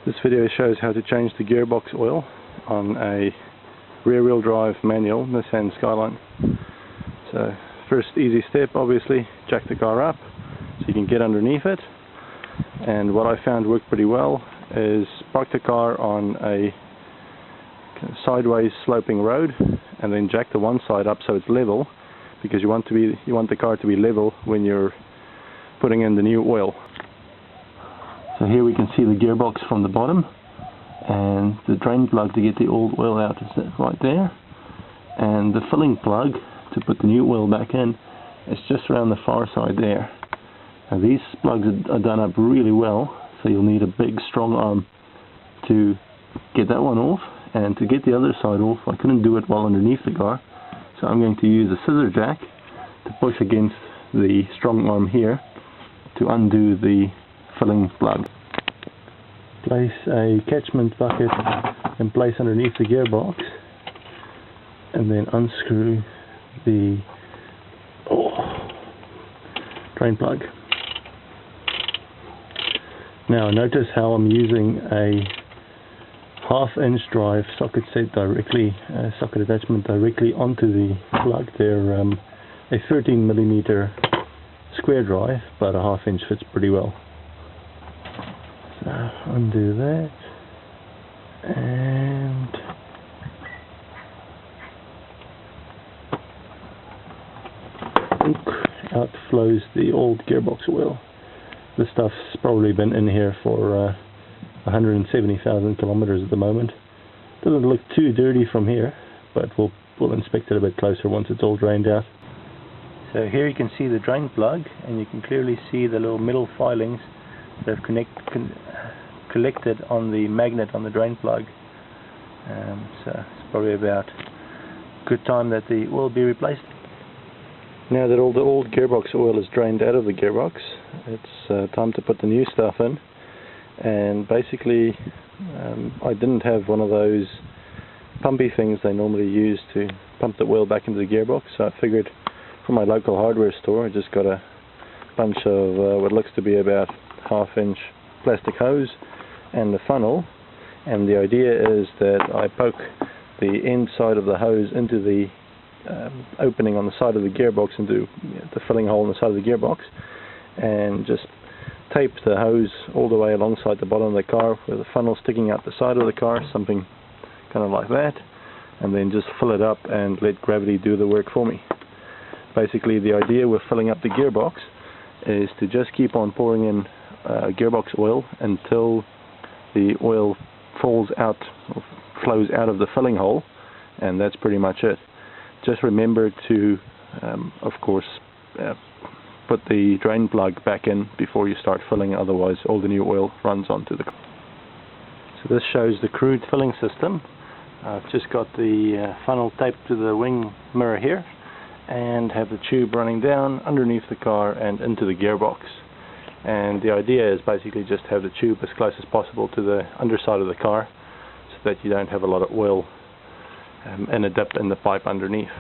This video shows how to change the gearbox oil on a rear-wheel drive manual Nissan Skyline. So first easy step, obviously jack the car up so you can get underneath it, and what I found worked pretty well is park the car on a sideways sloping road and then jack the one side up so it's level, because you want the car to be level when you're putting in the new oil. So here we can see the gearbox from the bottom, and the drain plug to get the old oil out is right there, and the filling plug to put the new oil back in is just around the far side there. Now these plugs are done up really well, so you'll need a big strong arm to get that one off, and to get the other side off I couldn't do it while underneath the car, so I'm going to use a scissor jack to push against the strong arm here to undo the filling plug. Place a catchment bucket in place underneath the gearbox and then unscrew the drain plug. Now notice how I'm using a 1/2-inch drive socket set directly, socket attachment directly onto the plug. They're a 13mm square drive, but a 1/2-inch fits pretty well. So undo that, and out flows the old gearbox oil. This stuff's probably been in here for 170,000 kilometers at the moment. Doesn't look too dirty from here, but we'll inspect it a bit closer once it's all drained out. So here you can see the drain plug, and you can clearly see the little metal filings that have collected on the magnet on the drain plug. So it's probably about good time that the oil be replaced. Now that all the old gearbox oil is drained out of the gearbox, it's time to put the new stuff in. And basically I didn't have one of those pumpy things they normally use to pump the oil back into the gearbox, so I figured from my local hardware store I just got a bunch of what looks to be about 1/2-inch plastic hose and the funnel, and the idea is that I poke the inside of the hose into the opening on the side of the gearbox, into the filling hole on the side of the gearbox, and just tape the hose all the way alongside the bottom of the car with the funnel sticking out the side of the car, something kind of like that, and then just fill it up and let gravity do the work for me. Basically the idea with filling up the gearbox is to just keep on pouring in gearbox oil until the oil falls out or flows out of the filling hole, and that's pretty much it. Just remember to of course put the drain plug back in before you start filling, otherwise all the new oil runs onto the car. So this shows the crude filling system. I've just got the funnel taped to the wing mirror here, and have the tube running down underneath the car and into the gearbox. And the idea is basically just have the tube as close as possible to the underside of the car so that you don't have a lot of oil in a dip in the pipe underneath.